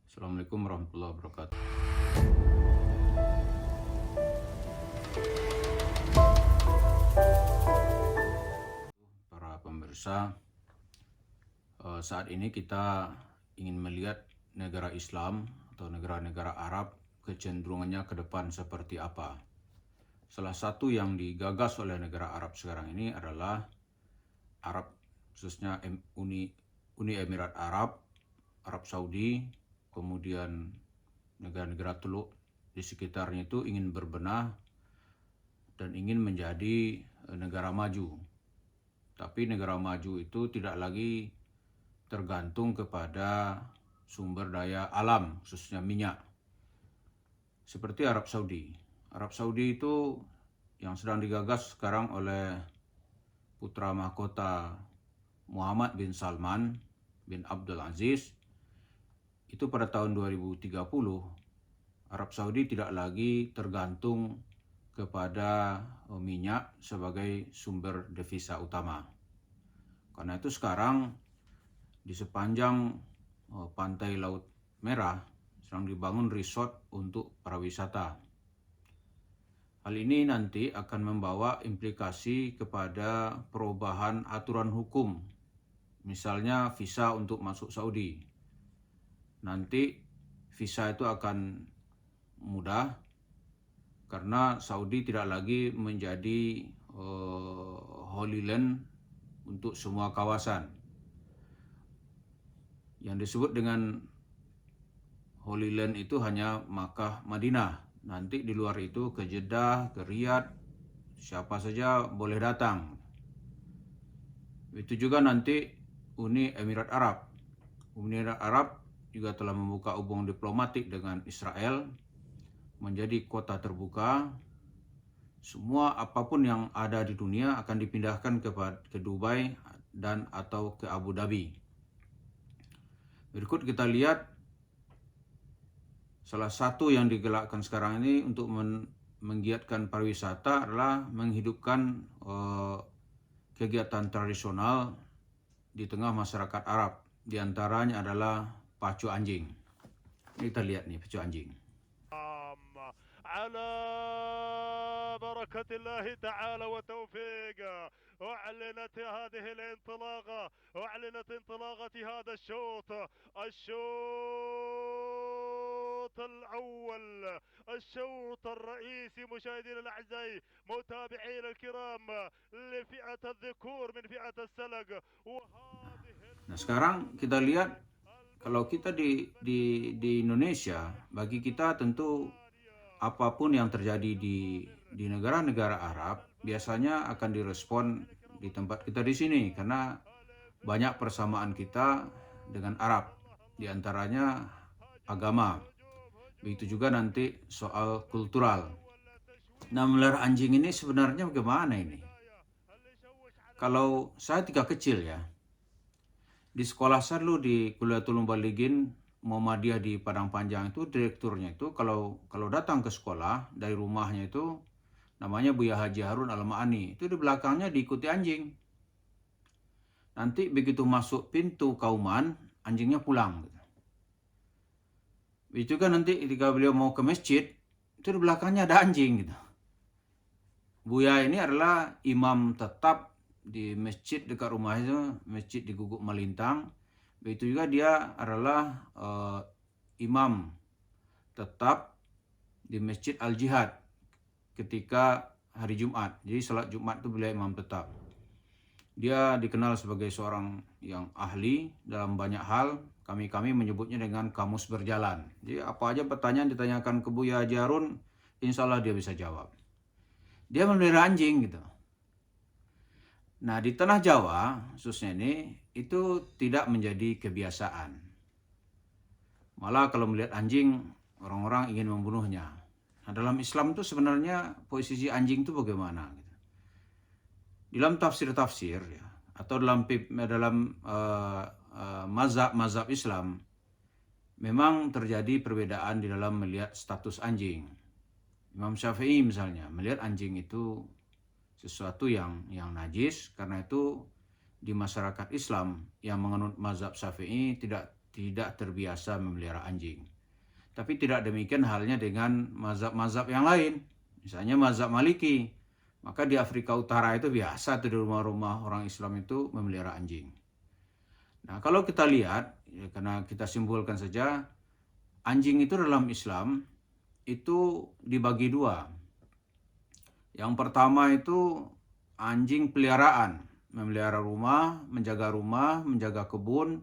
Assalamualaikum warahmatullahi wabarakatuh. Para pemirsa, saat ini kita ingin melihat negara Islam atau negara-negara Arab kecenderungannya ke depan seperti apa. Salah satu yang digagas oleh negara Arab sekarang ini adalah Arab, khususnya Uni Emirat Arab, Arab Saudi, kemudian negara-negara Teluk di sekitarnya itu ingin berbenah dan ingin menjadi negara maju. Tapi negara maju itu tidak lagi tergantung kepada sumber daya alam, khususnya minyak. Seperti Arab Saudi. Arab Saudi itu yang sedang digagas sekarang oleh putra mahkota Muhammad bin Salman bin Abdul Aziz. Itu pada tahun 2030, Arab Saudi tidak lagi tergantung kepada minyak sebagai sumber devisa utama. Karena itu sekarang di sepanjang pantai Laut Merah sedang dibangun resort untuk para wisata. Hal ini nanti akan membawa implikasi kepada perubahan aturan hukum. Misalnya visa untuk masuk Saudi. Nanti visa itu akan mudah karena Saudi tidak lagi menjadi Holy Land untuk semua kawasan. Yang disebut dengan Holy Land itu hanya Makkah, Madinah. Nanti di luar itu ke Jeddah, ke Riyadh, siapa saja boleh datang. Itu juga nanti Uni Emirat Arab. Uni Emirat Arab juga telah membuka hubungan diplomatik dengan Israel, menjadi kota terbuka. Semua apapun yang ada di dunia akan dipindahkan ke Dubai dan atau ke Abu Dhabi. Berikut kita lihat salah satu yang digerakkan sekarang ini untuk menggiatkan pariwisata adalah menghidupkan kegiatan tradisional di tengah masyarakat Arab. Di antaranya adalah pacu anjing. Ini kita lihat nih pacu anjing. على بركة الله تعالى وتوفيقه أعلنت هذه الانطلاقة، أعلنت انطلاقة هذا الشوط الأول، الشوط الرئيسي. مشاهدينا الأعزاء، متابعينا الكرام، لفئة الذكور من فئة السلق. Nah sekarang kita lihat kalau kita di Indonesia, bagi kita tentu apapun yang terjadi di negara-negara Arab biasanya akan direspon di tempat kita di sini karena banyak persamaan kita dengan Arab, di antaranya agama. Begitu juga nanti soal kultural. Nah, melihara anjing ini sebenarnya bagaimana ini? Kalau saya ketika kecil ya, di sekolah saya dulu di Kuliatul Mubalighin Muhammadiyah di Padang Panjang itu, direkturnya itu kalau datang ke sekolah dari rumahnya itu namanya Buya Haji Harun Al-Ma'ani, itu di belakangnya diikuti anjing. Nanti begitu masuk pintu kauman, anjingnya pulang. Itu juga nanti ketika beliau mau ke masjid, itu di belakangnya ada anjing gitu. Buya ini adalah imam tetap di masjid dekat rumah itu, masjid di Guguk Malintang. Begitu juga dia adalah imam tetap di Masjid Al-Jihad ketika hari Jumat. Jadi salat Jumat itu beliau imam tetap. Dia dikenal sebagai seorang yang ahli dalam banyak hal. Kami menyebutnya dengan kamus berjalan. Jadi apa aja pertanyaan ditanyakan ke Buya Haji Harun, insya Allah dia bisa jawab. Dia memelihara anjing gitu. Nah di tanah Jawa khususnya ini itu tidak menjadi kebiasaan. Malah kalau melihat anjing orang-orang ingin membunuhnya. Nah dalam Islam itu sebenarnya posisi anjing itu bagaimana? Di dalam tafsir-tafsir ya, atau dalam mazhab Islam memang terjadi perbedaan di dalam melihat status anjing. Imam Syafi'i misalnya melihat anjing itu sesuatu yang najis, karena itu di masyarakat Islam yang menganut mazhab Syafi'i tidak tidak terbiasa memelihara anjing. Tapi tidak demikian halnya dengan mazhab-mazhab yang lain. Misalnya mazhab Maliki. Maka di Afrika Utara itu biasa tuh di rumah-rumah orang Islam itu memelihara anjing. Nah, kalau kita lihat, ya karena kita simpulkan saja, anjing itu dalam Islam itu dibagi dua. Yang pertama itu anjing peliharaan, memelihara rumah, menjaga kebun.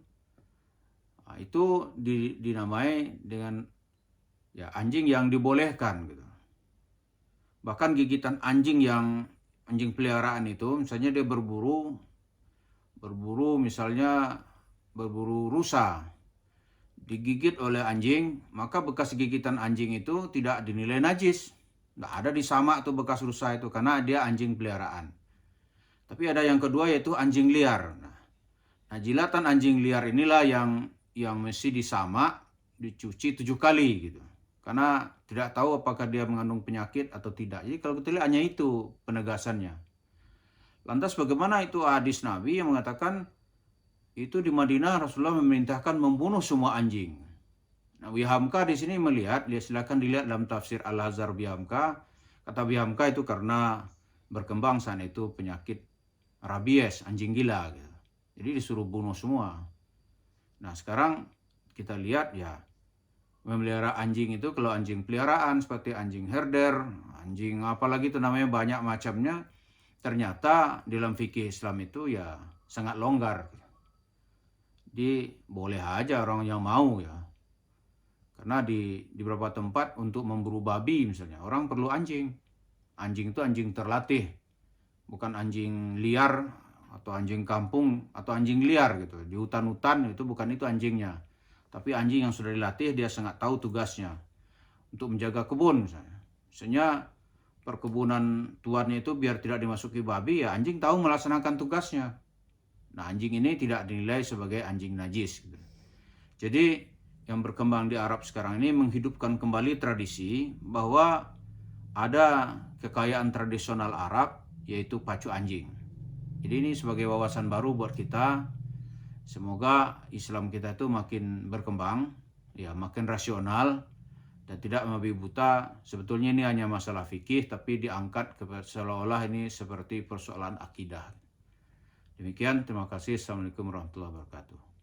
Nah, itu dinamai dengan ya anjing yang dibolehkan gitu. Bahkan gigitan anjing peliharaan itu, misalnya dia berburu misalnya berburu rusa, digigit oleh anjing, maka bekas gigitan anjing itu tidak dinilai najis. Tidak ada disamak tuh bekas rusa itu karena dia anjing peliharaan. Tapi ada yang kedua yaitu anjing liar. Nah, jilatan anjing liar inilah yang mesti disamak, dicuci 7 kali gitu. Karena tidak tahu apakah dia mengandung penyakit atau tidak. Jadi kalau kita lihat hanya itu penegasannya. Lantas bagaimana itu hadis Nabi yang mengatakan itu di Madinah Rasulullah memerintahkan membunuh semua anjing. Nah, Buya Hamka di sini melihat, silakan dilihat dalam tafsir Al-Azhar Buya Hamka. Kata Buya Hamka itu karena berkembang saat itu penyakit rabies, anjing gila gitu. Jadi disuruh bunuh semua. Nah, sekarang kita lihat ya memelihara anjing itu, kalau anjing peliharaan seperti anjing herder, anjing apalagi itu namanya banyak macamnya, ternyata dalam fikih Islam itu ya sangat longgar. Jadi boleh aja orang yang mau ya. Karena di beberapa tempat untuk memburu babi misalnya, orang perlu anjing. Anjing itu anjing terlatih. Bukan anjing liar atau anjing kampung atau anjing liar gitu. Di hutan-hutan itu bukan itu anjingnya. Tapi anjing yang sudah dilatih, dia sangat tahu tugasnya. Untuk menjaga kebun misalnya. Misalnya perkebunan tuannya itu biar tidak dimasuki babi, ya anjing tahu melaksanakan tugasnya. Nah, anjing ini tidak dinilai sebagai anjing najis gitu. Jadi yang berkembang di Arab sekarang ini menghidupkan kembali tradisi bahwa ada kekayaan tradisional Arab yaitu pacu anjing. Jadi ini sebagai wawasan baru buat kita. Semoga Islam kita itu makin berkembang, ya makin rasional dan tidak membabi buta. Sebetulnya ini hanya masalah fikih, tapi diangkat seolah-olah ini seperti persoalan akidah. Demikian, terima kasih. Assalamualaikum warahmatullahi wabarakatuh.